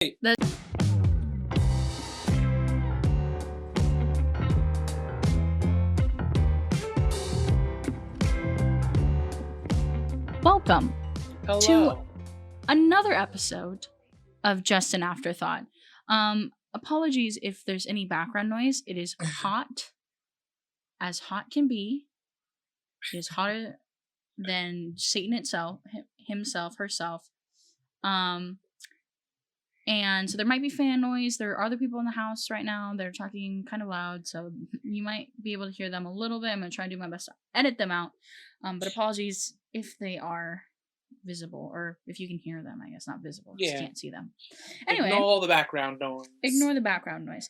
The Welcome Hello. to another episode of Just an Afterthought. Apologies if there's any background noise. It is hot, as hot can be. It is hotter than Satan itself, himself, herself. And so there might be fan noise. There are other people in the house right now. They're talking kind of loud, so you might be able to hear them a little bit. I'm going to try and do my best to edit them out. But apologies if they are visible, or if you can hear them, I guess. Not visible, just can't see them. Anyway. Ignore all the background noise. Ignore the background noise.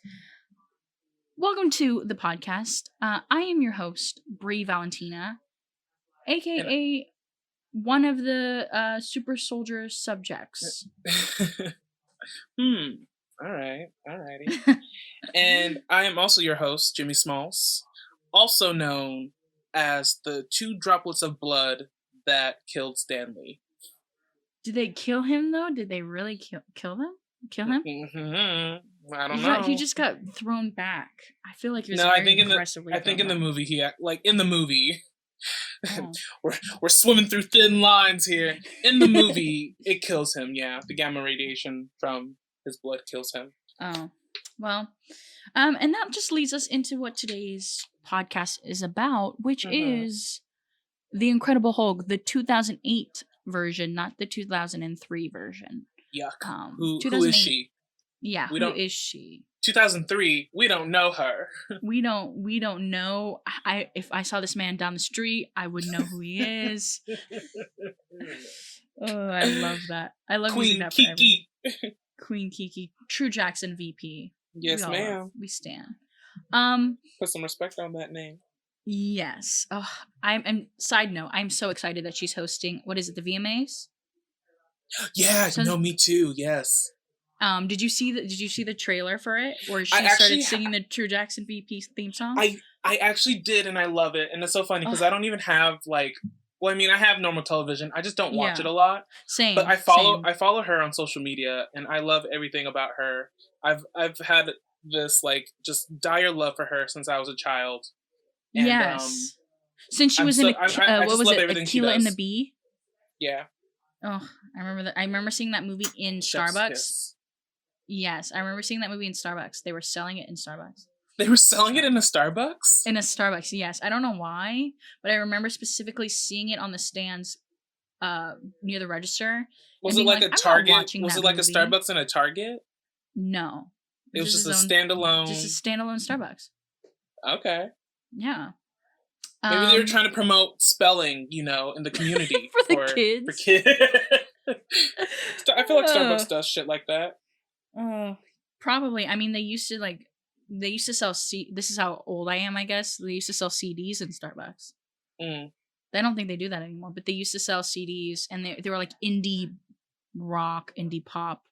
Welcome to the podcast. I am your host, Bree Valentina, a.k.a. one of the super soldier subjects. Alrighty. And I am also your host, Jimmie Smalls, also known as the 2 droplets of blood that killed Stanley. Did they kill him, though? Did they really kill him? Kill him? Mm-hmm. I don't know. He just got thrown back. I feel like he was aggressively I think in the movie, oh. we're swimming through thin lines here. In the movie, it kills him, yeah. The gamma radiation from his blood kills him. Oh. Well, and that just leads us into what today's podcast is about, which is The Incredible Hulk, the 2008 version, not the 2003 version. Yuck. Who is she? Yeah, who is she? 2003, we don't know her. we don't know. If I saw this man down the street, I would know who he is. Oh, I love that. I love Queen that Kiki. Queen Kiki, True Jackson VP. Yes, ma'am. We stand. Put some respect on that name. Yes. Oh, and side note, I'm so excited that she's hosting. What is it? The VMAs? Yeah. No, me too. Yes. Did you see the trailer for it, where she started singing the True Jackson VP theme song? I actually did, and I love it, and it's so funny because I don't even have I have normal television. I just don't watch it a lot. Same. But I follow her on social media, and I love everything about her. I've had this just dire love for her since I was a child. And, yes. Since she was in Akilah and the Bee? Yeah. Oh, I remember that. I remember seeing that movie in Starbucks. Yes, I remember seeing that movie in Starbucks. They were selling it in Starbucks. They were selling it in a Starbucks? In a Starbucks, yes. I don't know why, but I remember specifically seeing it on the stands near the register. Was it like a Target? Was it like a Starbucks and a Target? No. It was just a standalone... Just a standalone Starbucks. Okay. Yeah. Maybe they were trying to promote spelling, in the community. for the kids. For kids. I feel like Starbucks does shit like that. Probably. I mean, they used to sell this is how old I am, I guess. They used to sell CDs in Starbucks. I don't think they do that anymore, but they used to sell CDs, and they were like indie rock, indie pop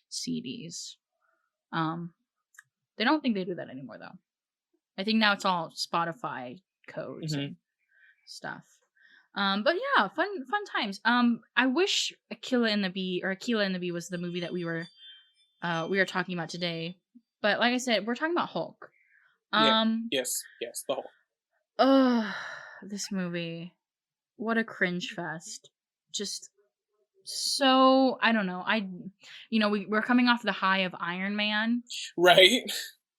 CDs. They don't think they do that anymore, though. I think now it's all Spotify codes and stuff. But yeah, fun times. I wish Akilah and the Bee was the movie that we were talking about today. But like I said, we're talking about Hulk. Yes, the Hulk. This movie. What a cringe fest. Just so, I don't know. We're coming off the high of Iron Man. Right.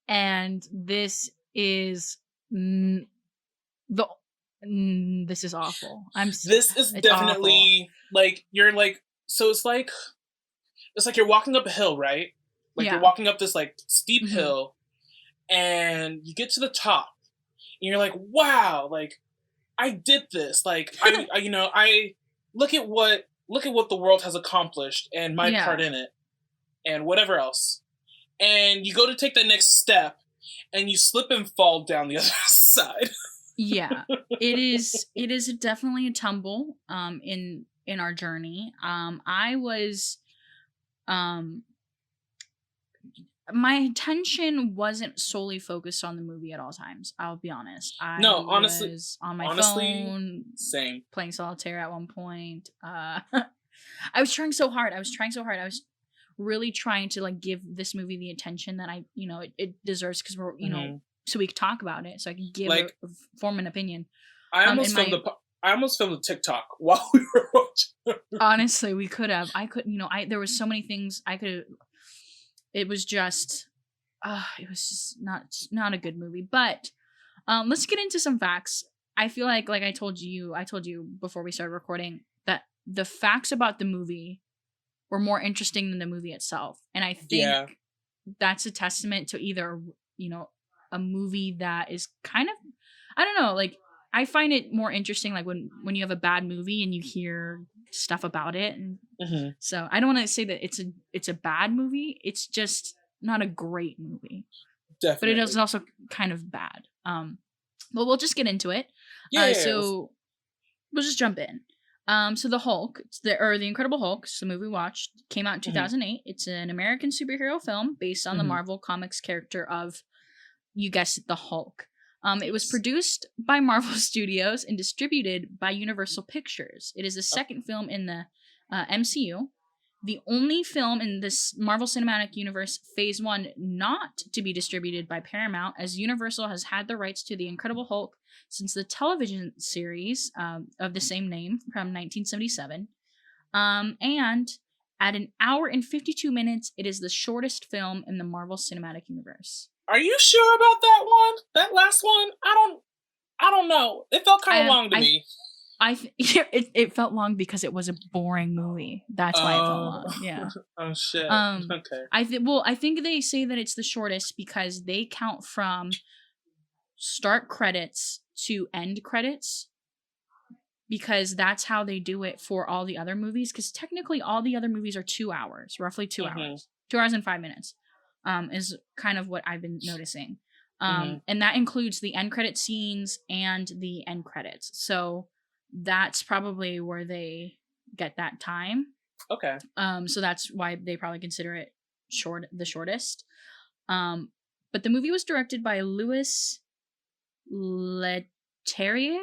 And this is this is awful. This is definitely awful. It's like you're walking up a hill, right? You're walking up this steep hill, and you get to the top, and you're like, wow, I did this. I look at what the world has accomplished and my part in it, and whatever else. And you go to take that next step, and you slip and fall down the other side. Yeah, it is definitely a tumble in our journey. I was my attention wasn't solely focused on the movie at all times. I'll be honest. Honestly, was on my phone, same, playing solitaire at one point. I was trying so hard. I was really trying to like give this movie the attention that it deserves, because we're so we could talk about it, so I can give like form an opinion. I almost filmed a TikTok while we were watching. Honestly, we could have. I could, there was so many things I could. It was just not a good movie. But let's get into some facts. I feel like I told you before we started recording that the facts about the movie were more interesting than the movie itself, and I think that's a testament to either a movie that is kind of, I don't know, like I find it more interesting like when you have a bad movie and you hear stuff about it, and so I don't want to say that it's a bad movie. It's just not a great movie. Definitely. But it is also kind of bad. But we'll just get into it. So we'll just jump in. So the Hulk, the Incredible Hulk, it's the movie we watched, came out in 2008. It's an American superhero film based on the Marvel Comics character of, you guessed it, the Hulk. It was produced by Marvel Studios and distributed by Universal Pictures. It is the second film in the MCU, the only film in this Marvel Cinematic Universe Phase 1 not to be distributed by Paramount, as Universal has had the rights to The Incredible Hulk since the television series of the same name from 1977. And at an hour and 52 minutes, it is the shortest film in the Marvel Cinematic Universe. Are you sure about that one? That last one? I don't know. It felt kind of long to me. It felt long because it was a boring movie. That's why it felt long. Yeah. Oh shit. Okay. I think they say that it's the shortest because they count from start credits to end credits, because that's how they do it for all the other movies, because technically all the other movies are 2 hours, roughly 2 hours. 2 hours and 5 minutes is kind of what I've been noticing. And that includes the end credit scenes and the end credits. So that's probably where they get that time. Okay. So that's why they probably consider it the shortest. But the movie was directed by Louis Leterrier.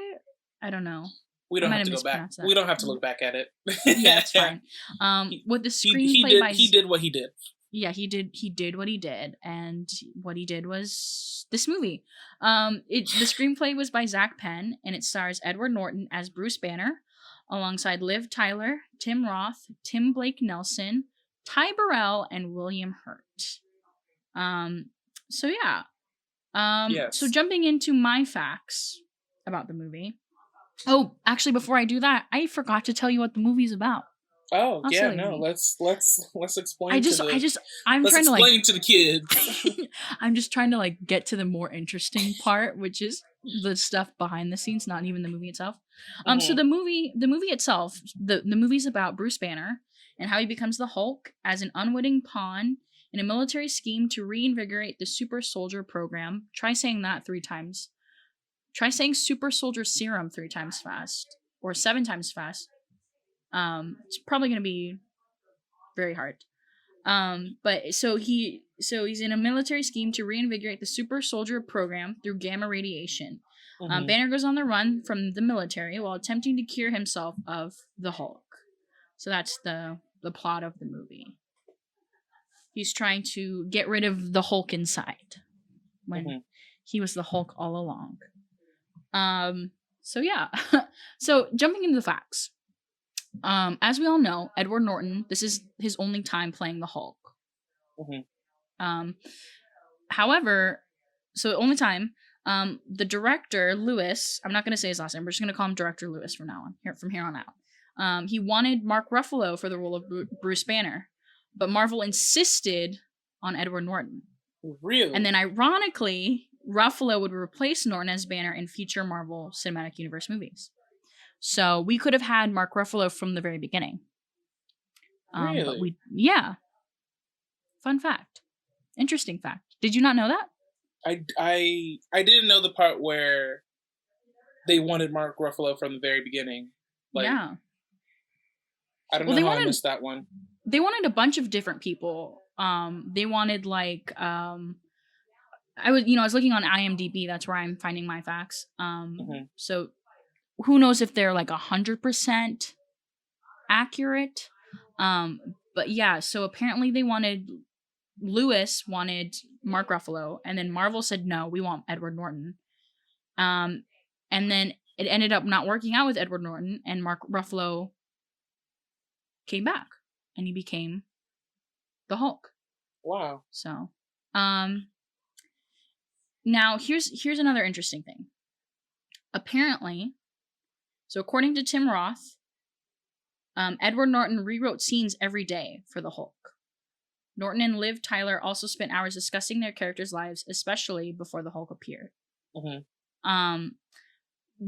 I don't know. We don't have to go back. We don't have to look back at it. Yeah, it's fine. With the screenplay he did what he did. Yeah, he did what he did, and what he did was this movie. The screenplay was by Zach Penn, and it stars Edward Norton as Bruce Banner, alongside Liv Tyler, Tim Roth, Tim Blake Nelson, Ty Burrell, and William Hurt. So yeah. Yes. So jumping into my facts about the movie. Oh, actually, before I do that, I forgot to tell you what the movie's about. Oh, yeah, no. Let's explain. I'm trying to explain to the kids. I'm just trying to like get to the more interesting part, which is the stuff behind the scenes, not even the movie itself. So the movie itself, the movie's about Bruce Banner and how he becomes the Hulk as an unwitting pawn in a military scheme to reinvigorate the super soldier program. Try saying that 3 times. Try saying super soldier serum 3 times fast, or 7 times fast. It's probably going to be very hard. But so he's in a military scheme to reinvigorate the super soldier program through gamma radiation. Banner goes on the run from the military while attempting to cure himself of the Hulk. So that's the plot of the movie. He's trying to get rid of the Hulk inside when he was the Hulk all along. So yeah. So jumping into the facts. As we all know, Edward Norton, this is his only time playing the Hulk. However, so only time, the director, Lewis, I'm not going to say his last name, we're just going to call him Director Lewis from here on out. He wanted Mark Ruffalo for the role of Bruce Banner, but Marvel insisted on Edward Norton. Really? And then ironically, Ruffalo would replace Norton as Banner in future Marvel Cinematic Universe movies. So we could have had Mark Ruffalo from the very beginning. Really? But fun fact. Interesting fact. Did you not know that? I didn't know the part where they wanted Mark Ruffalo from the very beginning. Yeah. I don't know how I missed that one. They wanted a bunch of different people. They wanted I was looking on IMDb. That's where I'm finding my facts. So who knows if they're 100% accurate. But yeah, so apparently Lewis wanted Mark Ruffalo, and then Marvel said no, we want Edward Norton. And then it ended up not working out with Edward Norton, and Mark Ruffalo came back, and he became the Hulk. Wow. So, now here's another interesting thing. Apparently, so according to Tim Roth, Edward Norton rewrote scenes every day for the Hulk. Norton and Liv Tyler also spent hours discussing their characters' lives, especially before the Hulk appeared. Mm-hmm.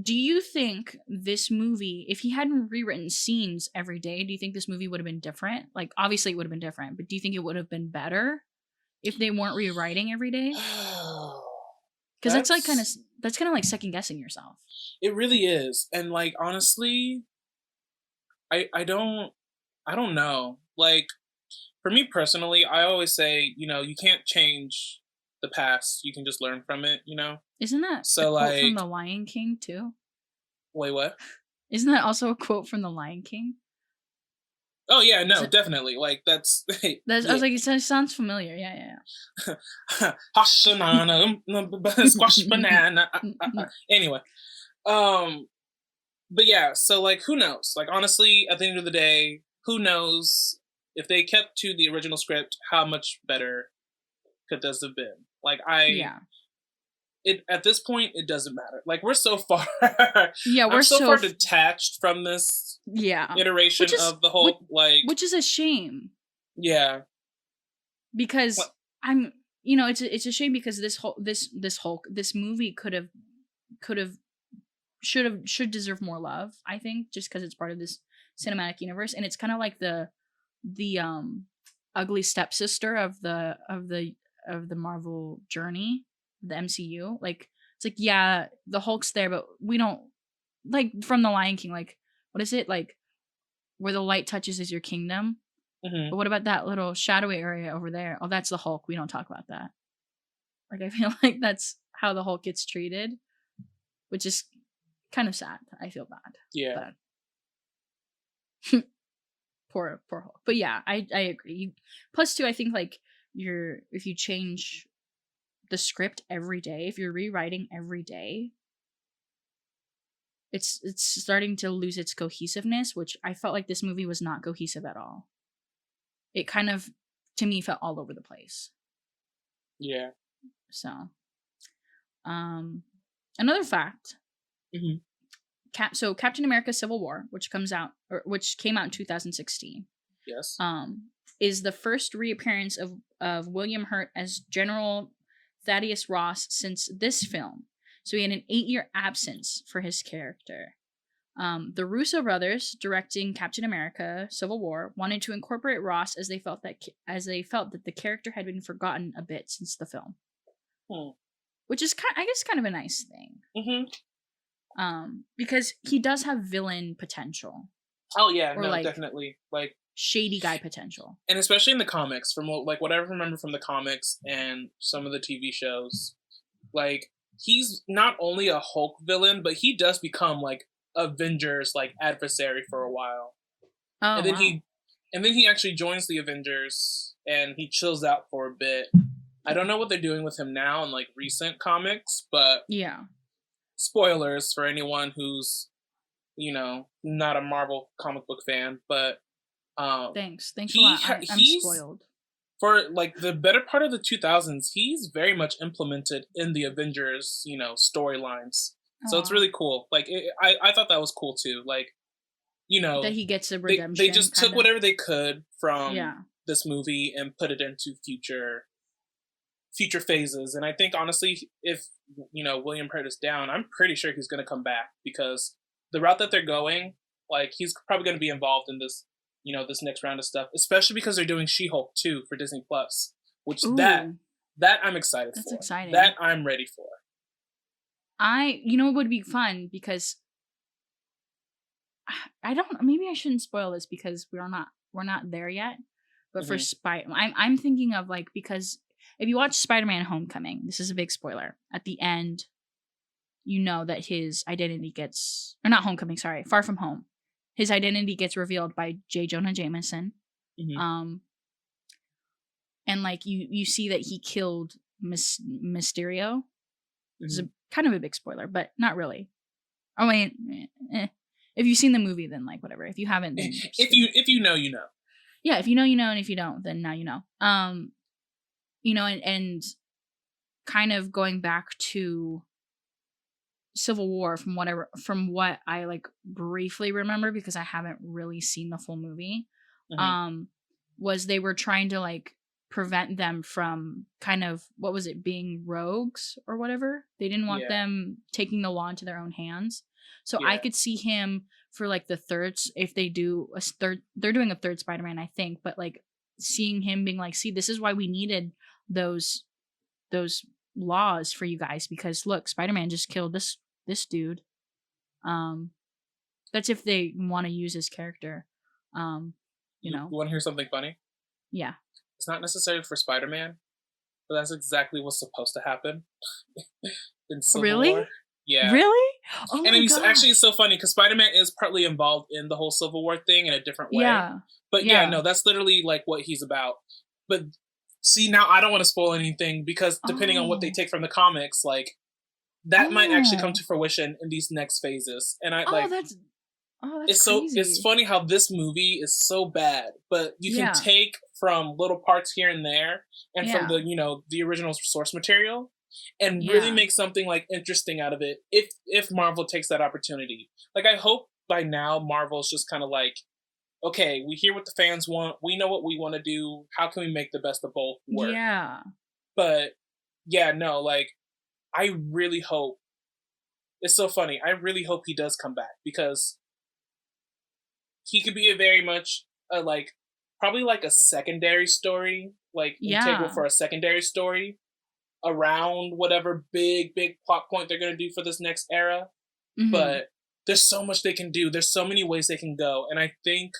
Do you think this movie, if he hadn't rewritten scenes every day, do you think this movie would have been different? Like, obviously it would have been different, but do you think it would have been better if they weren't rewriting every day? Because that's kind of like second guessing yourself. It really is, and like honestly, I don't know. Like, for me personally, I always say, you can't change the past. You can just learn from it. Isn't that so a quote like from The Lion King too? Wait, what? Isn't that also a quote from The Lion King? Oh yeah, no, definitely. Like that's. I was like, it sounds familiar. Yeah. Squash banana. Anyway, but yeah. So like, who knows? Like honestly, at the end of the day, who knows if they kept to the original script? How much better could this have been? Like at this point, it doesn't matter. Like we're so far. Yeah, we're so far detached from this. Iteration of the Hulk, which is a shame. Yeah, because it's a shame because this Hulk, this movie should deserve more love. I think just because it's part of this cinematic universe, and it's kind of like the ugly stepsister of the Marvel journey, the MCU. Like it's like, yeah, the Hulk's there, but we don't, like from The Lion King, like what is it, like where the light touches is your kingdom. Mm-hmm. But what about that little shadowy area over there? Oh, that's the Hulk. We don't talk about that. Like I feel like that's how the Hulk gets treated, which is kind of sad. I feel bad. Yeah. But poor Hulk. But yeah, I agree. Plus two, I think like if you change the script every day, if you're rewriting every day, it's starting to lose its cohesiveness, which I felt like this movie was not cohesive at all. It kind of, to me, felt all over the place. Yeah. So, another fact. Mm-hmm. So Captain America: Civil War, which came out in 2016. Yes. Is the first reappearance of William Hurt as General Thaddeus Ross since this film. So he had an 8-year absence for his character. The Russo brothers, directing Captain America: Civil War, wanted to incorporate Ross as they felt that the character had been forgotten a bit since the film, which is kind of a nice thing. Mm-hmm. Because he does have villain potential. Oh yeah, no, definitely, like shady guy potential, and especially in the comics, from what I remember from the comics and some of the TV shows, like he's not only a Hulk villain, but he does become like Avengers like adversary for a while. Oh, and then he actually joins the Avengers and he chills out for a bit. I don't know what they're doing with him now in like recent comics, but yeah, spoilers for anyone who's not a Marvel comic book fan, but thanks a lot. I'm spoiled. For like the better part of the 2000s, he's very much implemented in the Avengers storylines. So it's really cool. Like I thought that was cool too. Like that he gets a redemption. They just took whatever they could from this movie and put it into future phases. And I think honestly, if William Hurt is down, I'm pretty sure he's going to come back, because the route that they're going, like he's probably going to be involved in this this next round of stuff, especially because they're doing She-Hulk 2 for Disney Plus, which that I'm excited for. That's exciting. That I'm ready for. It would be fun because maybe I shouldn't spoil this because we're not there yet. But for I'm thinking of like, because if you watch Spider-Man: Homecoming, this is a big spoiler. At the end, that his identity gets, or not Homecoming, sorry, Far From Home. His identity gets revealed by J. Jonah Jameson. Mm-hmm. And like you see that he killed Mysterio. It's a kind of a big spoiler, but not really. I mean, if you've seen the movie, then like whatever. If you haven't, then if you know, you know. Yeah, if you know, you know, and if you don't, then now you know. You know, and kind of going back to Civil War from what I like briefly remember, because I haven't really seen the full movie. Was they were trying to like prevent them from kind of, what was it, being rogues or whatever. They didn't want them taking the law into their own hands. So I could see him for like the thirds, if they do a third, they're doing a third Spider-Man, I think, but like seeing him being like, see, this is why we needed those laws for you guys, because look, Spider-Man just killed this dude. That's if they want to use his character. You know, you want to hear something funny? Yeah. It's not necessarily for Spider-Man, but that's exactly what's supposed to happen in Civil War. Yeah. Really? Oh, and it's actually so funny because Spider-Man is partly involved in the whole Civil War thing in a different way. Yeah. But no, that's literally like what he's about. But see, now I don't want to spoil anything, because depending on what they take from the comics, like that might actually come to fruition in these next phases. And that's it's crazy. It's funny how this movie is so bad, but you can take from little parts here and there, and from the original source material, and really make something like interesting out of it. If Marvel takes that opportunity, like I hope by now Marvel's just kind of like, okay, we hear what the fans want, we know what we want to do. How can we make the best of both work? Yeah. But no, like I really hope. It's so funny. I really hope he does come back, because he could be a very much probably like a secondary story, like integral for a secondary story around whatever big plot point they're going to do for this next era. But there's so much they can do. There's so many ways they can go. And I think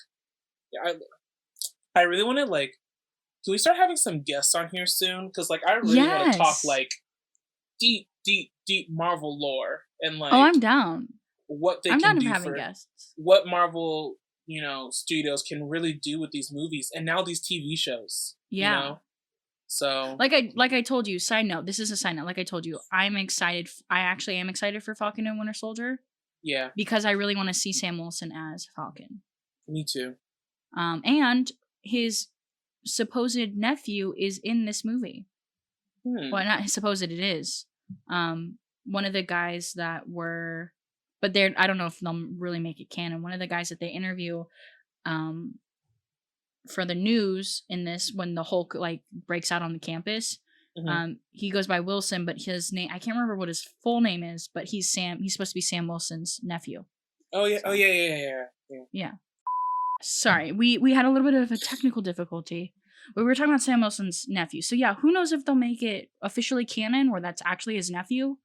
I really want to can we start having some guests on here soon? Because like I really want to talk like deep Marvel lore, and like, I'm down. What they can do for guests. What Marvel studios can really do with these movies and now these TV shows. Yeah. You know? So like I told you, side note, this is a side note. Like I told you, I'm excited. I actually am excited for Falcon and Winter Soldier. Yeah. Because I really want to see Sam Wilson as Falcon. Me too. And his supposed nephew is in this movie. Well, not his supposed, it is. One of the guys that were, but I don't know if they'll really make it canon. One of the guys that they interview for the news in this, when the Hulk like breaks out on the campus, he goes by Wilson, but his name, I can't remember what his full name is, but he's supposed to be Sam Wilson's nephew. Oh yeah. Oh yeah. Sorry, we had a little bit of a technical difficulty, but we were talking about Sam Wilson's nephew. So yeah, who knows if they'll make it officially canon where that's actually his nephew.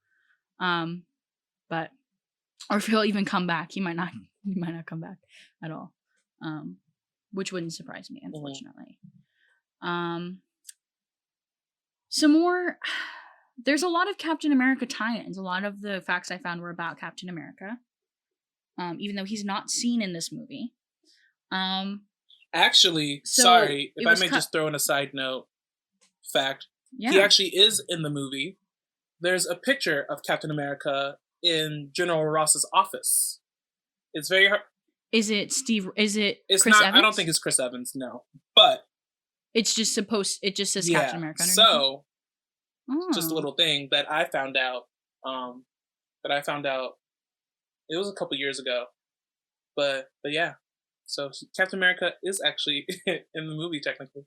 But or if he'll even come back. He might not come back at all. Which wouldn't surprise me, unfortunately. Some more. There's a lot of Captain America tie-ins. A lot of the facts I found were about Captain America. Even though he's not seen in this movie. Actually, sorry, if I may just throw in a side note fact. Yeah. He actually is in the movie. There's a picture of Captain America in General Ross's office. It's very hard. Is it Steve? Is it? It's Chris not. Evans? I don't think it's Chris Evans. No, but it's just supposed. It just says Captain America. So, just a little thing that I found out. It was a couple years ago, but yeah. So Captain America is actually in the movie technically.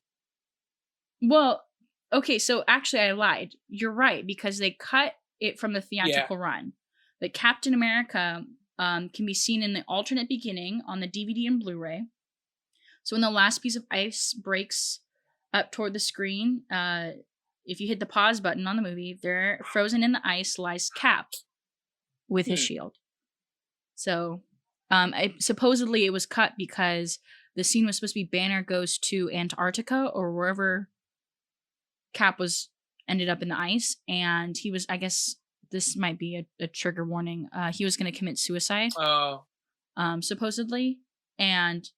Well, okay. So actually, I lied. You're right, because they cut it from the theatrical run. But Captain America can be seen in the alternate beginning on the DVD and Blu-ray. So when the last piece of ice breaks up toward the screen, if you hit the pause button on the movie, there, frozen in the ice, lies Cap with his shield. So supposedly it was cut because the scene was supposed to be Banner goes to Antarctica or wherever Cap ended up in the ice, and he was, I guess this might be a trigger warning, he was going to commit suicide. Oh. Supposedly, and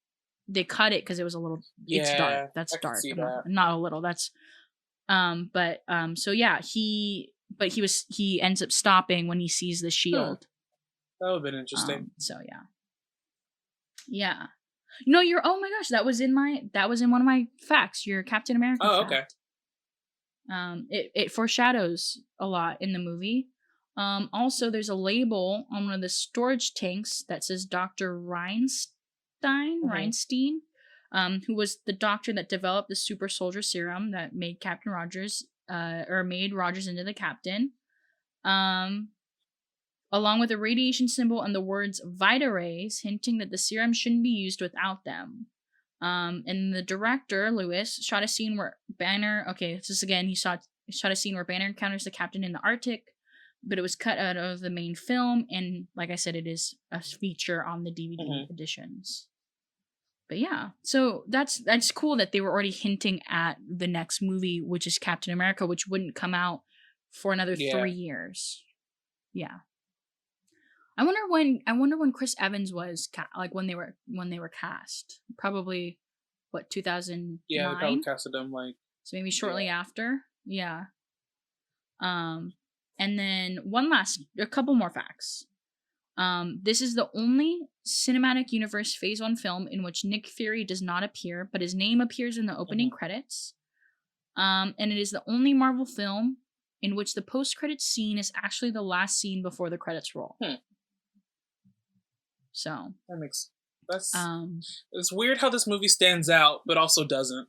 they cut it because it was a little. Yeah, it's dark. That's I can dark. see Not, that. not a little. That's so yeah, he ends up stopping when he sees the shield. That would have been interesting. So yeah. No, oh my gosh, that was in one of my facts. Your Captain America fact. It foreshadows a lot in the movie. Also, there's a label on one of the storage tanks that says Dr. Reinstein, who was the doctor that developed the super soldier serum that made Captain Rogers, made Rogers into the captain. Along with a radiation symbol and the words Vita Rays, hinting that the serum shouldn't be used without them. And the director, Lewis, shot a scene where Banner, he shot a scene where Banner encounters the captain in the Arctic, but it was cut out of the main film, and like I said, it is a feature on the DVD editions. But yeah, so that's cool that they were already hinting at the next movie, which is Captain America, which wouldn't come out for another 3 years. Yeah. I wonder when Chris Evans was when they were cast. Probably 2009. Yeah, they probably casted him so maybe shortly after. Yeah. And then a couple more facts. This is the only cinematic universe Phase 1 film in which Nick Fury does not appear, but his name appears in the opening credits. And it is the only Marvel film in which the post-credits scene is actually the last scene before the credits roll. So it's weird how this movie stands out but also doesn't.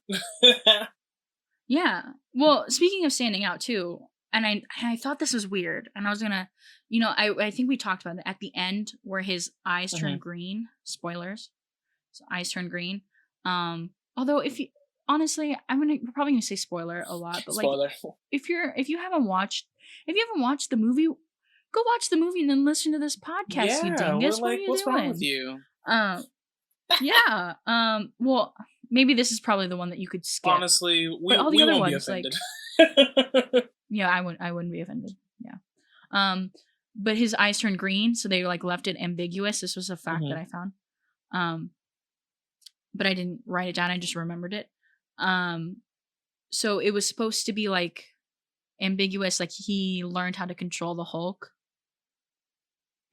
Yeah. Well, speaking of standing out too, and I thought this was weird, and I was gonna, I think we talked about it at the end where his eyes turn green. Spoilers. His eyes turn green. Although honestly, we're probably gonna say spoiler a lot, but spoiler. if you haven't watched the movie, go watch the movie and then listen to this podcast. Yeah, you dingus. we're like, what's wrong with you? Yeah. Well, maybe this is probably the one that you could skip. Honestly, we won't be offended. Yeah, I wouldn't be offended. Yeah. But his eyes turned green, so they left it ambiguous. This was a fact that I found. But I didn't write it down. I just remembered it. So it was supposed to be ambiguous, he learned how to control the Hulk.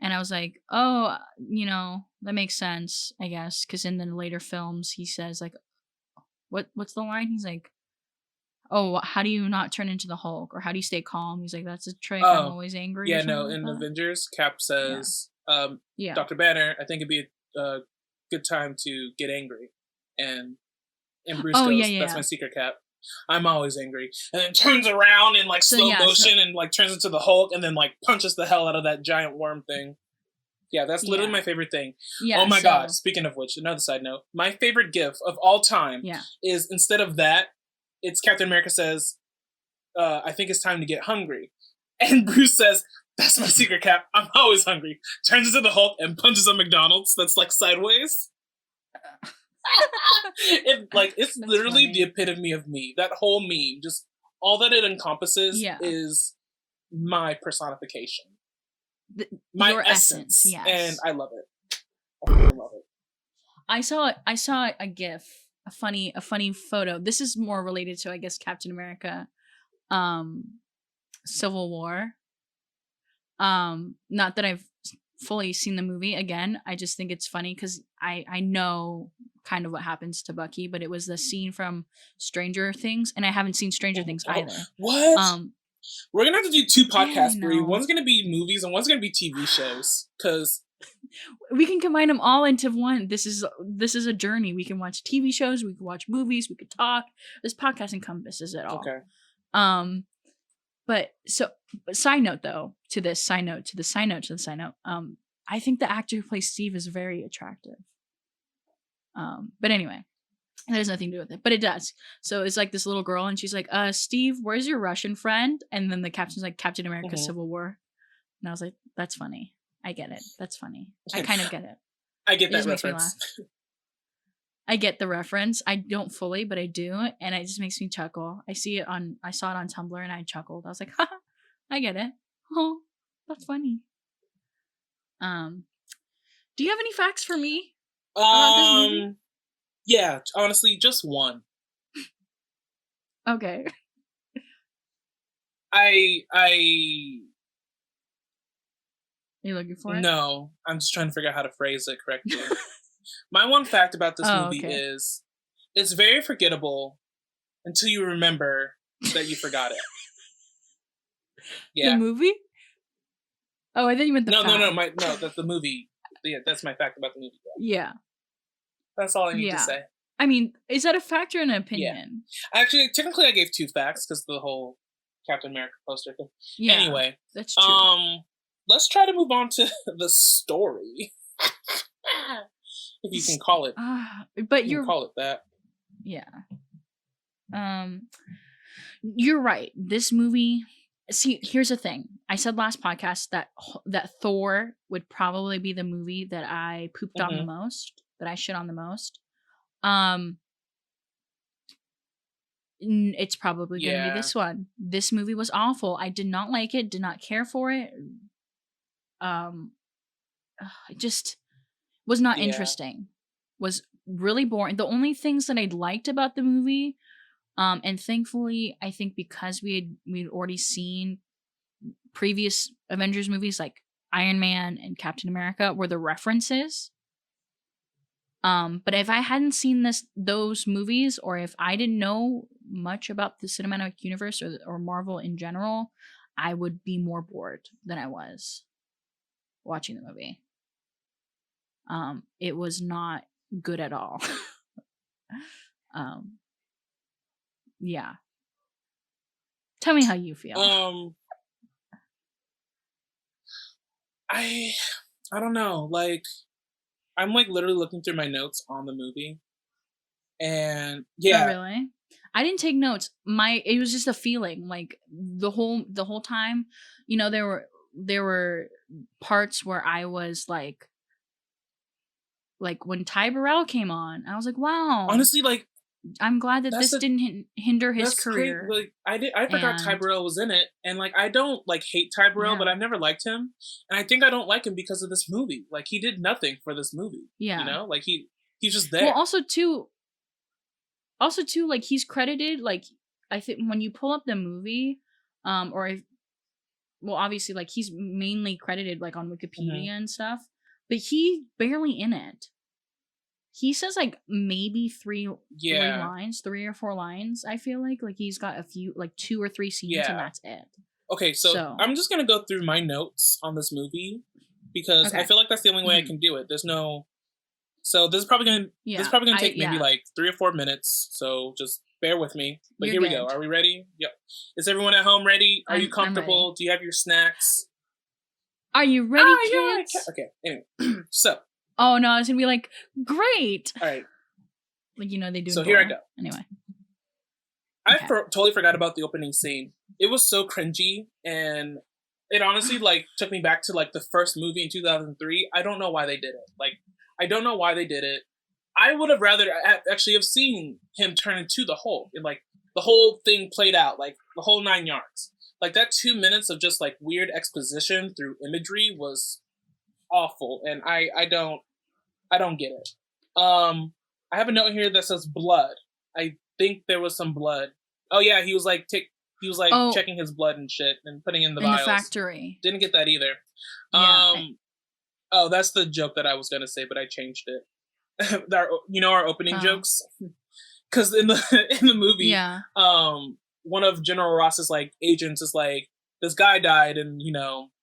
And I was like, oh, that makes sense, I guess, because in the later films he says what's the line? He's like, oh, how do you not turn into the Hulk, or how do you stay calm? He's like, that's a trick. I'm always angry. Yeah, no. In Avengers, Cap says, Dr. Banner, I think it'd be a good time to get angry, and Bruce goes, that's my secret, Cap. I'm always angry, and then turns around in slow motion and turns into the Hulk, and then punches the hell out of that giant worm thing. Yeah, that's literally my favorite thing. Yeah, oh my god! Speaking of which, another side note: my favorite GIF of all time is, instead of that, it's Captain America says, "I think it's time to get hungry," and Bruce says, "That's my secret, Cap. I'm always hungry." Turns into the Hulk and punches a McDonald's that's sideways. It's literally funny. The epitome of me. That whole meme, just all that it encompasses is my personification, my essence. Yes. And I love it. I really love it. I saw a GIF, a funny photo. This is more related to, I guess, Captain America, Civil War. Not that I've fully seen the movie again. I just think it's funny because I know kind of what happens to Bucky, but it was the scene from Stranger Things, and I haven't seen Stranger Things either. What? We're gonna have to do 2 podcasts, Bree. One's gonna be movies and one's gonna be TV shows, because we can combine them all into one. This is a journey. We can watch TV shows, we can watch movies, we could talk. This podcast encompasses it all. Okay. But side note though, to this side note, I think the actor who plays Steve is very attractive. But anyway, that has nothing to do with it, but it does. So it's this little girl, and she's like, Steve, where's your Russian friend? And then the caption's like, Captain America Civil War. And I was like, that's funny. I get it. That's funny. I kind of get it. I get that reference. I get the reference. I don't fully, but I do, and it just makes me chuckle. I saw it on Tumblr, and I chuckled. I was like, haha, I get it. Oh, that's funny. Do you have any facts for me about this movie? Yeah, honestly, just one. Okay. You looking for it? No, I'm just trying to figure out how to phrase it correctly. My one fact about this movie okay. is it's very forgettable until you remember that you forgot it. Yeah. The movie? Oh, I thought you meant the fact. No, that's the movie. Yeah, that's my fact about the movie. Yeah. That's all I need to say. I mean, is that a fact or an opinion? Yeah. Actually, technically I gave 2 facts because the whole Captain America poster thing. Yeah, anyway, that's true. Let's try to move on to the story. If you can call it. But you call it that. Yeah. You're right. This movie. See, here's the thing. I said last podcast that Thor would probably be the movie that I pooped on the most, that I shit on the most. It's probably going to be this one. This movie was awful. I did not like it. Did not care for it. It just was not interesting. Was really boring. The only things that I liked about the movie, and thankfully, I think because we'd already seen previous Avengers movies like Iron Man and Captain America, were the references. But if I hadn't seen those movies, or if I didn't know much about the cinematic universe or Marvel in general, I would be more bored than I was watching the movie. It was not good at all. Yeah. Tell me how you feel. I don't know. Like, I'm like literally looking through my notes on the movie, and Oh, really? I didn't take notes. It was just a feeling. Like the whole time, you know, there were parts where I was like when Ty Burrell came on, I was like, wow. Honestly, like, I'm glad that this didn't hinder his career. Like, I forgot Ty Burrell was in it, and like I don't like hate Ty Burrell, but I've never liked him, and I think I don't like him because of this movie. Like, he did nothing for this movie. Yeah, you know, like he's just there. Well, also too, like he's credited. Like, I think when you pull up the movie, obviously, like he's mainly credited like on Wikipedia and stuff, but he's barely in it. He says like maybe three lines, 3 or 4 lines. I feel like he's got a few, like 2 or 3 scenes, and that's it. Okay, so I'm just gonna go through my notes on this movie because I feel like that's the only way I can do it. There's no. So this is probably gonna take maybe like 3 or 4 minutes. So just bear with me. But here we go. Are we ready? Yep. Is everyone at home ready? Are you comfortable? Do you have your snacks? Are you ready, kids? Yeah. Okay. Anyway, so. Oh no, I was gonna be like, great. All right. Like, you know, they do. So here I go. Anyway. I totally forgot about the opening scene. It was so cringy, and it honestly like took me back to like the first movie in 2003. I don't know why they did it. Like, I don't know why they did it. I would have rather actually have seen him turn into the Hulk, and like the whole thing played out, like the whole 9 yards. Like that 2 minutes of just like weird exposition through imagery was awful, and I don't get it. I have a note here that says blood. I think there was some blood. Oh yeah, he was like checking his blood and shit and putting in the vials. In the factory. Didn't get that either. Oh, that's the joke that I was gonna say, but I changed it. Our opening jokes, because in the movie, one of General Ross's like agents is like, this guy died, and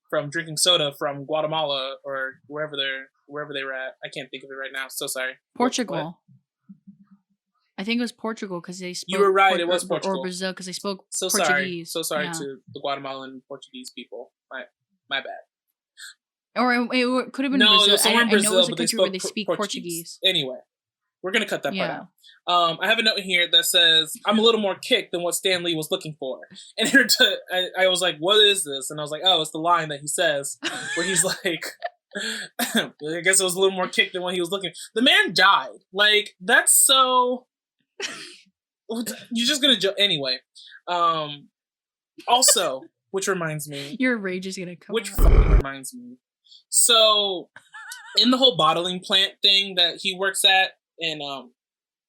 from drinking soda from Guatemala or wherever they were at. I can't think of it right now. So sorry. Portugal. What? I think it was Portugal because they spoke. You were right. It was Portugal. Or Brazil because they spoke Portuguese. So sorry to the Guatemalan Portuguese people. My bad. Or it could have been Brazil. It was somewhere in Brazil, I know it was a country where they speak Portuguese. Anyway, we're gonna cut that part out. I have a note here that says, "I'm a little more kicked than what Stan Lee was looking for." And I was like, "What is this?" And I was like, "Oh, it's the line that he says where he's like." I guess it was a little more kick than what he was looking. The man died. Like, that's so. You're just gonna joke anyway. Also, which reminds me, your rage is gonna come. Which fucking reminds me. So, in the whole bottling plant thing that he works at, and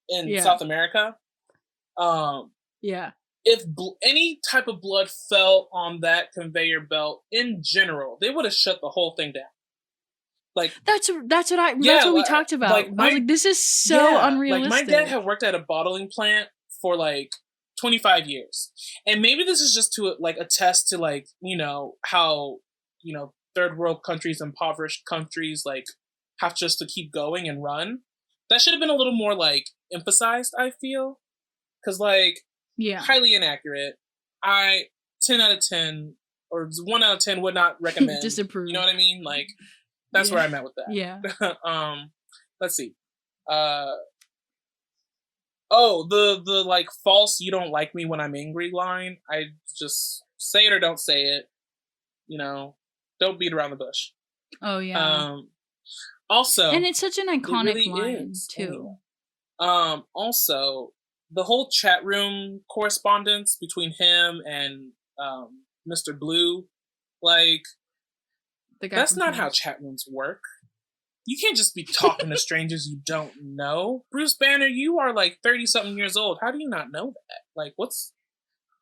in South America. Yeah. If any type of blood fell on that conveyor belt in general, they would have shut the whole thing down. Like that's what we talked about. I was like, this is so unrealistic. Like my dad had worked at a bottling plant for like 25 years, and maybe this is just to like attest to like, you know, how, you know, third world countries, impoverished countries like have just to keep going and run. That should have been a little more like emphasized, I feel, because like highly inaccurate. 10 out of 10 or 1 out of 10 would not recommend. Disapprove. You know what I mean? Like that's where I'm at with that. Yeah. Let's see. The like false "you don't like me when I'm angry" line. I just say it or don't say it. You know, don't beat around the bush. Oh yeah. Also, and it's such an iconic line too. Anyway. Also, the whole chat room correspondence between him and Mr. Blue, like, that's not how chat rooms work. You can't just be talking to strangers you don't know. Bruce Banner, you are like 30-something years old. How do you not know that? Like, what's...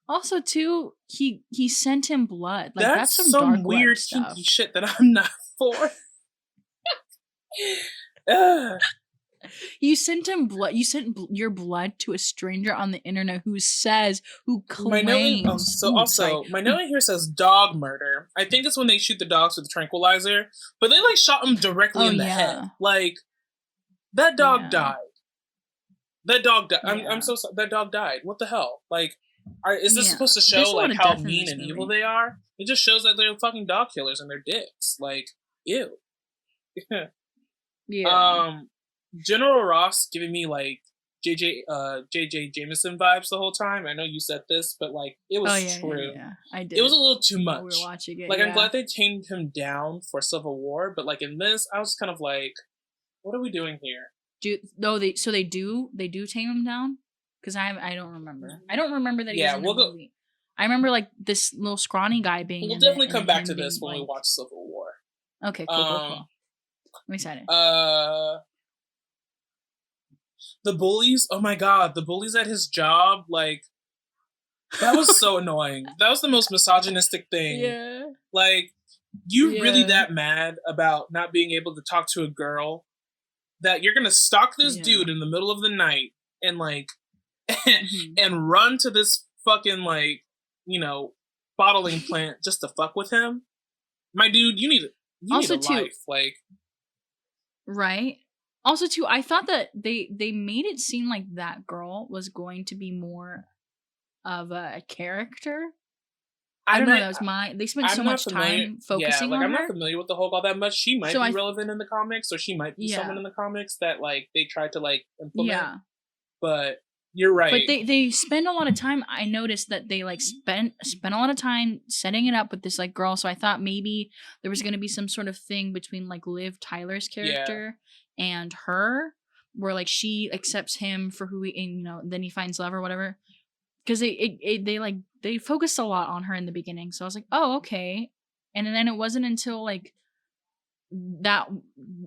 Also, too, he sent him blood. Like, that's some some dark weird, kinky shit that I'm not for. You sent him blood. You sent your blood to a stranger on the internet who claims. My note here says dog murder. I think it's when they shoot the dogs with a tranquilizer, but they like shot him directly in the head. Like, that dog died. That dog died. I'm so sorry. That dog died. What the hell? Like, is this supposed to show like how mean and evil they are? It just shows that they're fucking dog killers and they're dicks. Like, ew. Yeah. General Ross giving me like JJ Jameson vibes the whole time. I know you said this, but like it was true. Yeah, I did. It was a little too much. We were watching it. Like I'm glad they tamed him down for Civil War, but like in this, I was kind of like, what are we doing here? They do tame him down? Because I don't remember. I don't remember that. Yeah, we'll go. Movie. I remember like this little scrawny guy being. We'll definitely come back to this when we watch Civil War. Okay, cool. I'm excited. The bullies, oh my god, the bullies at his job, like, that was so annoying. That was the most misogynistic thing. Yeah. Like, you really that mad about not being able to talk to a girl that you're gonna stalk this dude in the middle of the night and, like, and run to this fucking, like, you know, bottling plant just to fuck with him? My dude, you need a life. Like, right? Also, too, I thought that they made it seem like that girl was going to be more of a character. I don't know. That was they spent so much time focusing on her. I'm not familiar with the Hulk all that much. She might be relevant in the comics, or she might be someone in the comics that like they tried to like implement. Yeah. But you're right. But they spend a lot of time. I noticed that they like spent a lot of time setting it up with this like girl. So I thought maybe there was going to be some sort of thing between like Liv Tyler's character and her, where like she accepts him for who he, and, you know, then he finds love or whatever. Because they focused a lot on her in the beginning, so I was like, oh, okay. And then it wasn't until like that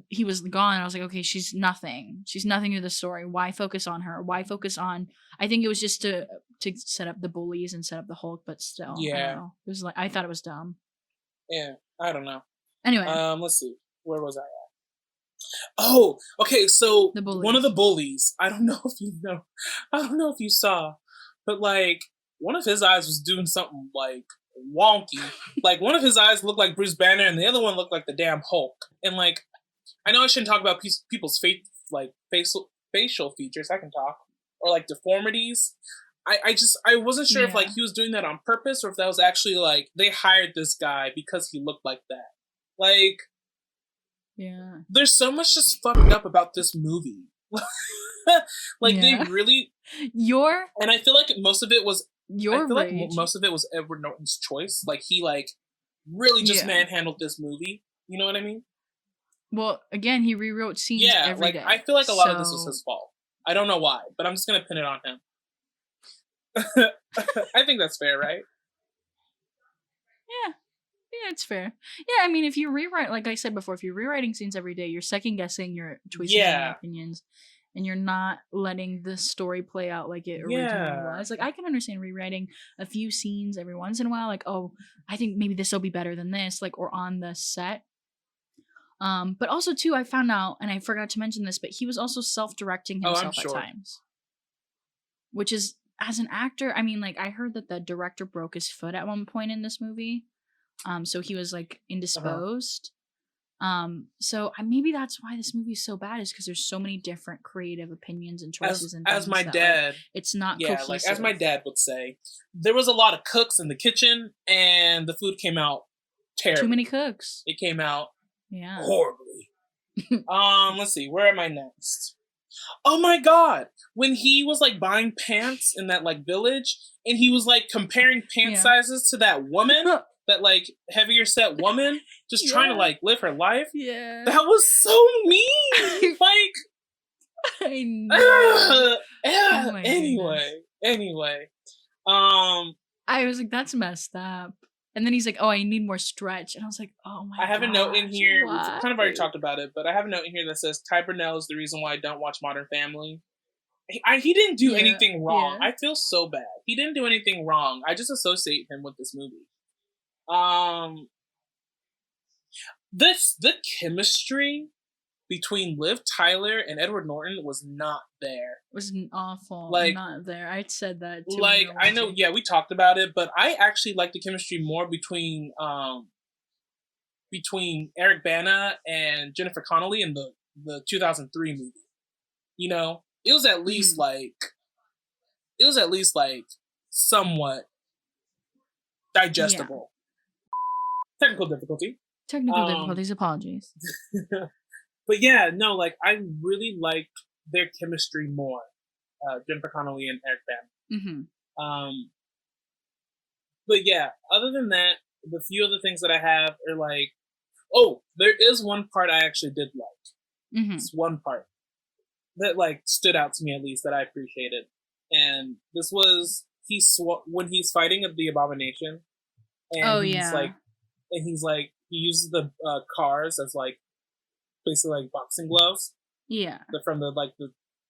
he was gone, I was like, okay, she's nothing to the story. Why focus on her? Why focus on? I think it was just to set up the bullies and set up the Hulk, but still, I don't know. It was like, I thought it was dumb. Yeah, I don't know. Anyway, let's see, where was I at? Oh, okay. So one of the bullies, I don't know if you saw, but like one of his eyes was doing something like wonky. Like one of his eyes looked like Bruce Banner, and the other one looked like the damn Hulk. And like, I know I shouldn't talk about people's facial features. I can talk, or like deformities. I wasn't sure if like he was doing that on purpose or if that was actually like they hired this guy because he looked like that. Like. Yeah. There's so much just fucked up about this movie. Like they really and I feel like most of it was Edward Norton's choice. Like he like really just manhandled this movie. You know what I mean? Well, again, he rewrote scenes every day. I feel like a lot of this was his fault. I don't know why, but I'm just gonna pin it on him. I think that's fair, right? Yeah. Yeah, it's fair. Yeah, I mean, if you rewrite, like I said before, if you're rewriting scenes every day, you're second guessing your choices and your opinions, and you're not letting the story play out like it originally was. Like, I can understand rewriting a few scenes every once in a while, like, oh, I think maybe this will be better than this, like, or on the set. But also too, I found out, and I forgot to mention this, but he was also self-directing himself at times. Which is, as an actor, I mean, like, I heard that the director broke his foot at one point in this movie. So he was like indisposed. So maybe that's why this movie is so bad, is because there's so many different creative opinions and choices and things as my dad, like, it's not cohesive. Like as my dad would say, there was a lot of cooks in the kitchen, and the food came out terrible. Too many cooks. It came out horribly. Let's see, where am I next? Oh my god! When he was like buying pants in that like village, and he was like comparing pant sizes to that woman. That like heavier set woman just trying to like live her life. Yeah, that was so mean. Like, I know. Anyway, I was like, that's messed up. And then he's like, oh, I need more stretch, and I was like, oh my. I have a note in here. We've kind of already talked about it, but I have a note in here that says Ty Burnell is the reason why I don't watch Modern Family. He didn't do anything wrong. I feel so bad. He didn't do anything wrong. I just associate him with this movie. The chemistry between Liv Tyler and Edward Norton was not there. It was awful. Like, not there. I said that too. Like, I know, we talked about it, but I actually like the chemistry more between Eric Bana and Jennifer Connelly in the 2003 movie. You know, it was at least like somewhat digestible. Technical difficulties, apologies. But yeah, no, like, I really liked their chemistry more, Jennifer Connelly and Eric Bana. But yeah, other than that, the few other things that I have are like, oh, there is one part I actually did like. It's one part that like stood out to me, at least, that I appreciated. And this was when he's fighting the Abomination. And he's like, he uses the cars as like basically like boxing gloves. Yeah. From the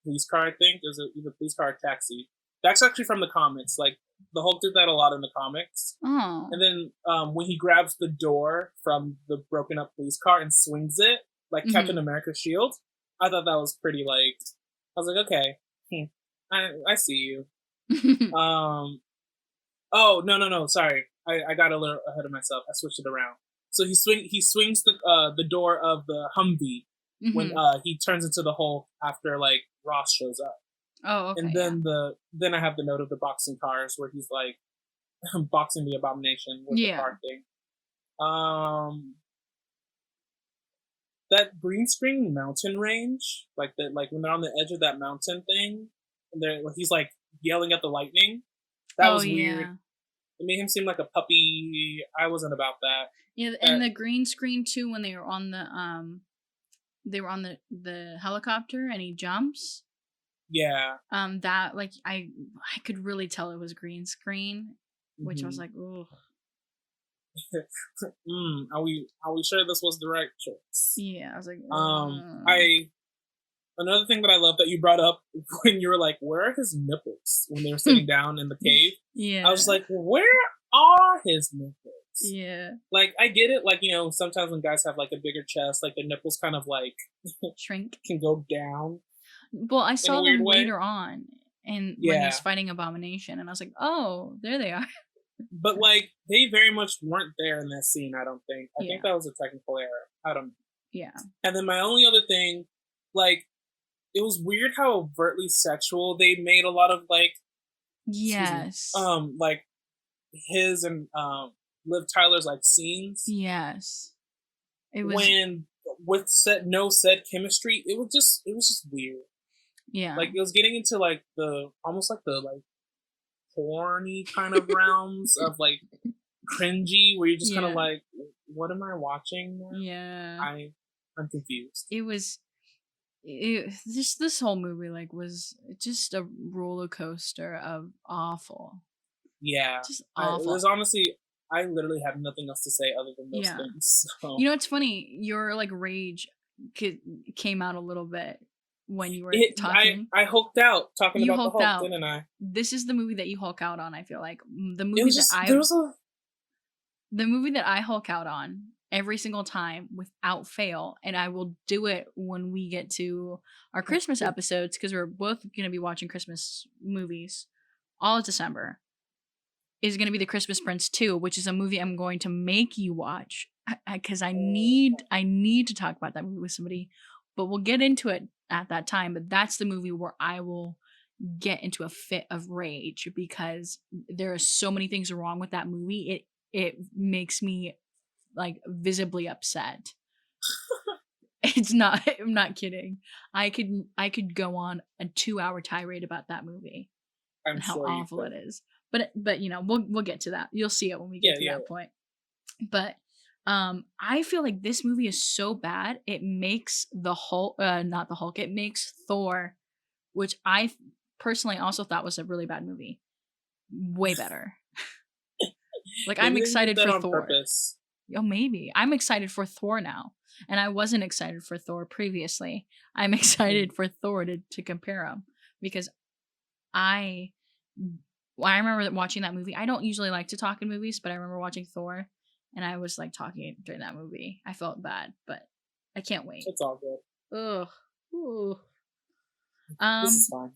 police car, I think. There's either police car or taxi. That's actually from the comics. Like, the Hulk did that a lot in the comics. Oh. And then when he grabs the door from the broken up police car and swings it, like Captain America's shield, I thought that was pretty, like, I was like, okay, I see you. Oh, no, sorry. I got a little ahead of myself. I switched it around. So he swings the door of the Humvee when he turns into the Hulk after like Ross shows up. Oh, okay. And then then I have the note of the boxing cars where he's like boxing the Abomination with the car thing. That green screen mountain range, like when they're on the edge of that mountain thing, and he's like yelling at the lightning. That was weird. Yeah. It made him seem like a puppy. I wasn't about that. Yeah, and the green screen too, when they were on the helicopter and he jumps. Yeah. That, like, I could really tell it was green screen, which I was like, ugh. Are we sure this was the right choice? Yeah, I was like, another thing that I love that you brought up when you were like, where are his nipples when they were sitting down in the cave? Yeah. I was like, where are his nipples? Yeah. Like, I get it. Like, you know, sometimes when guys have like a bigger chest, like the nipples kind of like shrink, can go down. Well, I saw them later on, and when he's fighting Abomination, and I was like, oh, there they are. But like, they very much weren't there in that scene. I don't think. I think that was a technical error. I don't know. Yeah. And then my only other thing, like, it was weird how overtly sexual they made a lot of like. Yes. Like his and Liv Tyler's like scenes. Yes. It was with no said chemistry. It was just weird. Yeah. Like, it was getting into like almost like the porny kind of realms of like cringy, where you're just kind of like, what am I watching now? Yeah. I'm confused. This whole movie like was just a roller coaster of awful. Yeah. Just awful. It was honestly, I literally have nothing else to say other than those things. So. You know, it's funny. Your like rage came out a little bit when you were talking. I hulked out talking You about the hulked Hulk, out. didn't I? This is the movie that you Hulk out on, I feel like. The It movie was that just, I there was a... the movie that I Hulk out on every single time without fail, and I will do it when we get to our Christmas episodes, because we're both going to be watching Christmas movies all of December, is going to be The Christmas Prince 2, which is a movie I'm going to make you watch because I need to talk about that movie with somebody, but we'll get into it at that time. But that's the movie where I will get into a fit of rage because there are so many things wrong with that movie. It makes me like visibly upset. It's not, I'm not kidding. I could go on a 2-hour tirade about that movie and how awful it is. But you know, we'll get to that. You'll see it when we get to that point. But I feel like this movie is so bad it makes the Hulk, not the Hulk, it makes Thor, which I personally also thought was a really bad movie, way better. Like I'm excited for Thor. Purpose. Oh, maybe I'm excited for Thor now, and I wasn't excited for Thor previously. I'm excited for Thor to compare them because I remember watching that movie. I don't usually like to talk in movies, but I remember watching Thor, and I was like talking during that movie. I felt bad, but I can't wait. It's all good. Ugh. Ooh. This is fine.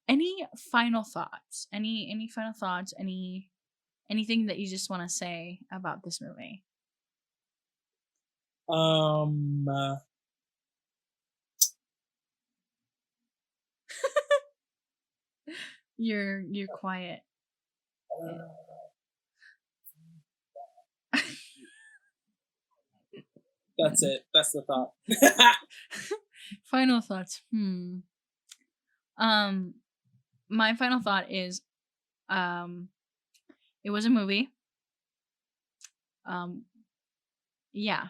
Any final thoughts? Any final thoughts? Anything that you just want to say about this movie? You're quiet. That's it. That's the thought. Final thoughts. My final thought is, it was a movie. Yeah.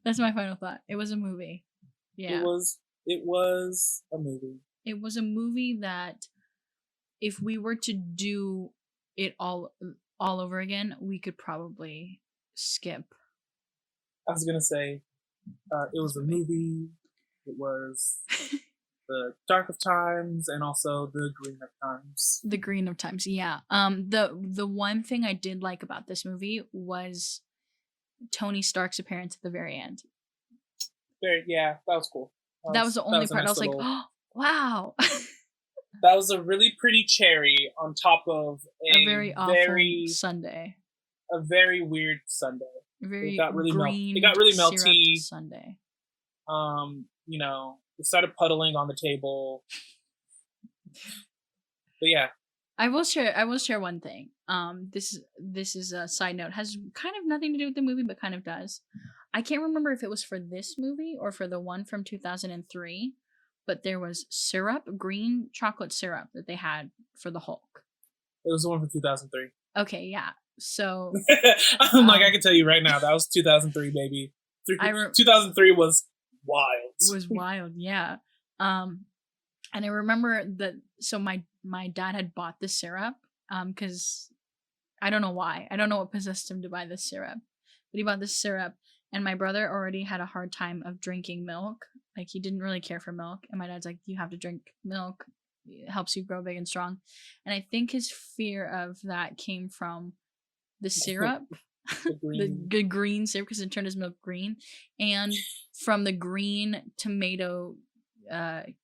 That's my final thought. It was a movie. Yeah. It was a movie. It was a movie that if we were to do it all over again, we could probably skip. I was gonna say, it was a movie. It was the dark of times and also the green of times. The green of times, yeah. The one thing I did like about this movie was Tony Stark's appearance at the very end. Yeah, that was cool. That was the only part. I was like, oh, wow. That was a really pretty cherry on top of a very awful Sunday. A very weird Sunday. Very it got really green. It got really melty. Sunday. You know, it started puddling on the table. But yeah. I will share one thing. This is a side note. Has kind of nothing to do with the movie, but kind of does. I can't remember if it was for this movie or for the one from 2003, but there was green chocolate syrup that they had for the Hulk. It was the one from 2003. Okay, yeah. So I can tell you right now, that was 2003, baby. 2003 was wild. Was wild, yeah. And I remember that. So my dad had bought this syrup, because I don't know why. I don't know what possessed him to buy this syrup, but he bought this syrup, and my brother already had a hard time of drinking milk. Like he didn't really care for milk, and my dad's like, "You have to drink milk. It helps you grow big and strong." And I think his fear of that came from the syrup, the green syrup, because it turned his milk green, and from the green tomato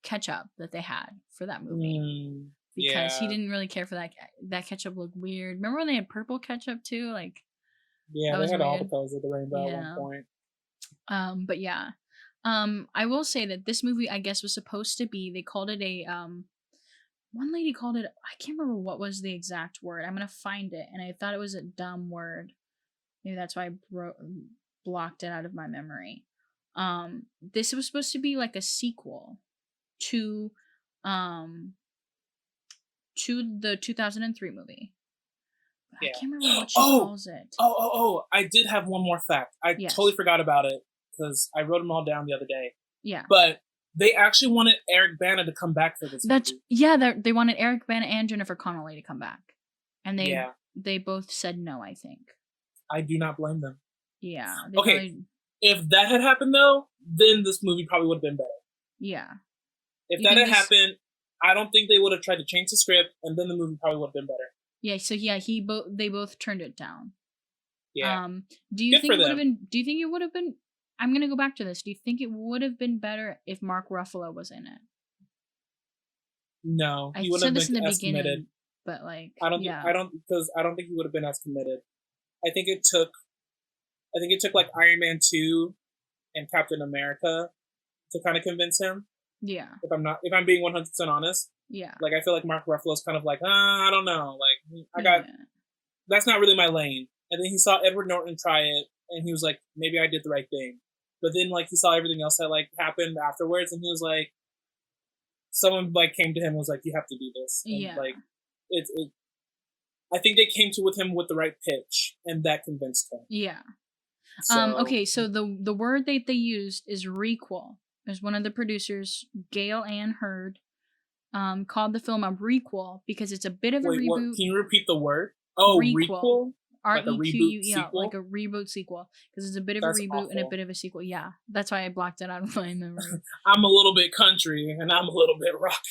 ketchup that they had for that movie. Because he didn't really care for that. That ketchup looked weird. Remember when they had purple ketchup too? Like, yeah, they had all the colors of the rainbow at one point. But yeah, I will say that this movie, I guess, was supposed to be. They called it a one lady called it. I can't remember what was the exact word. I'm gonna find it, and I thought it was a dumb word. Maybe that's why I blocked it out of my memory. This was supposed to be like a sequel to the 2003 movie. Yeah. I can't remember what she calls it. I did have one more fact. I totally forgot about it because I wrote them all down the other day. Yeah. But they actually wanted Eric Bana to come back for this movie. They wanted Eric Bana and Jennifer Connelly to come back. And they both said no, I think. I do not blame them. Yeah. Okay. If that had happened, though, then this movie probably would have been better. Yeah. If that had happened, I don't think they would have tried to change the script, and then the movie probably would have been better. Yeah. So yeah, they both turned it down. Yeah. Do you think it would have been? Do you think it would have been? I'm gonna go back to this. Do you think it would have been better if Mark Ruffalo was in it? No, he wouldn't have been as committed. But like, I don't think he would have been as committed. I think it took like Iron Man 2 and Captain America to kind of convince him. Yeah. If I'm being 100% honest. Yeah. Like, I feel like Mark Ruffalo's kind of like, I don't know. Like, that's not really my lane. And then he saw Edward Norton try it, and he was like, maybe I did the right thing. But then, like, he saw everything else that, like, happened afterwards, and he was like, someone, like, came to him and was like, you have to do this. And, like, I think they came with him with the right pitch, and that convinced him. Yeah. Okay, so the word that they used is requel. There's one of the producers, Gail Ann Hurd, called the film a requel because it's a bit of a reboot. What? Can you repeat the word? Oh, requel? REQU, like a reboot sequel, because it's a bit of a reboot and a bit of a sequel. Yeah, that's why I blocked it out of my memory. I'm a little bit country and I'm a little bit rock.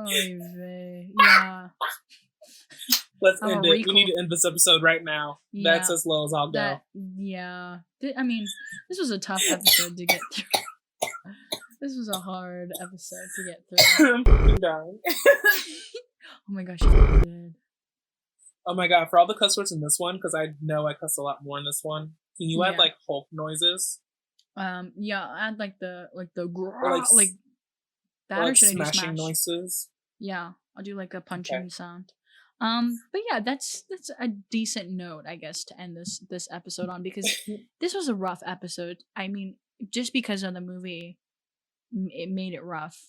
Yeah. Let's end it. We need to end this episode right now. Yeah, that's as low as I'll go. I mean, this was a tough episode to get through. This was a hard episode to get through. I'm dying. Oh my gosh, you did. Oh my god, for all the cuss words in this one, because I know I cuss a lot more in this one, can you add like Hulk noises? Add like the like that, or or should I do smashing noises? Yeah, I'll do like a punching sound. But yeah, that's a decent note, I guess, to end this episode on, because this was a rough episode. I mean, just because of the movie, it made it rough.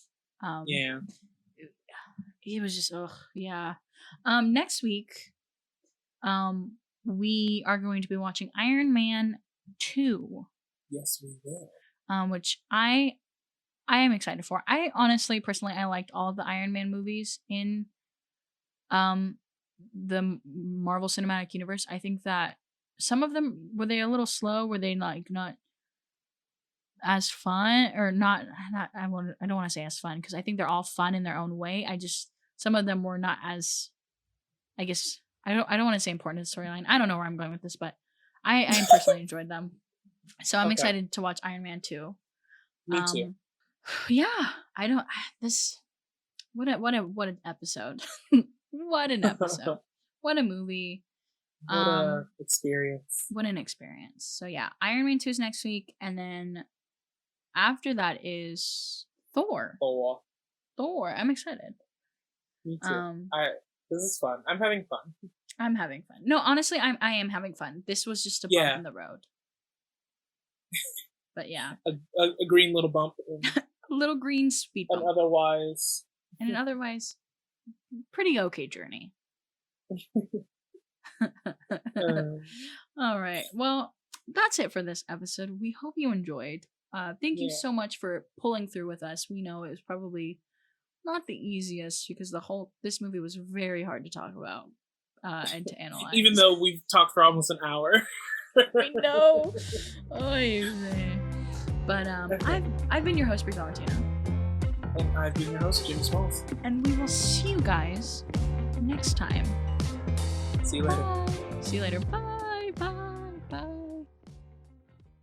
It was just next week, we are going to be watching Iron Man 2. Yes, we will. Which I am excited for. I honestly, personally, I liked all of the Iron Man movies in the Marvel Cinematic Universe. I think that some of them, were they a little slow? Were they like not as fun, or not I don't want to say as fun, because I think they're all fun in their own way. Some of them were not as, I guess, I don't want to say important to the storyline. I don't know where I'm going with this, but I personally enjoyed them. So I'm excited to watch Iron Man 2. Me too. Yeah, what an episode. What an episode. What a movie. What an experience. What an experience. So yeah, Iron Man 2 is next week, and then after that is Thor. I'm excited. Me too. This is fun. I'm having fun. No, honestly, I am having fun. This was just a bump in the road. But yeah. A green little bump. A little green speed bump. And otherwise, pretty okay journey. All right. Well, that's it for this episode. We hope you enjoyed. Thank you so much for pulling through with us. We know it was probably not the easiest, because this movie was very hard to talk about and to analyze. Even though we've talked for almost an hour. I know. But I've been your host, Bree Valentina. And I've been your host, Jimmie Smalls. And we will see you guys next time. See you later. Bye. See you later. Bye.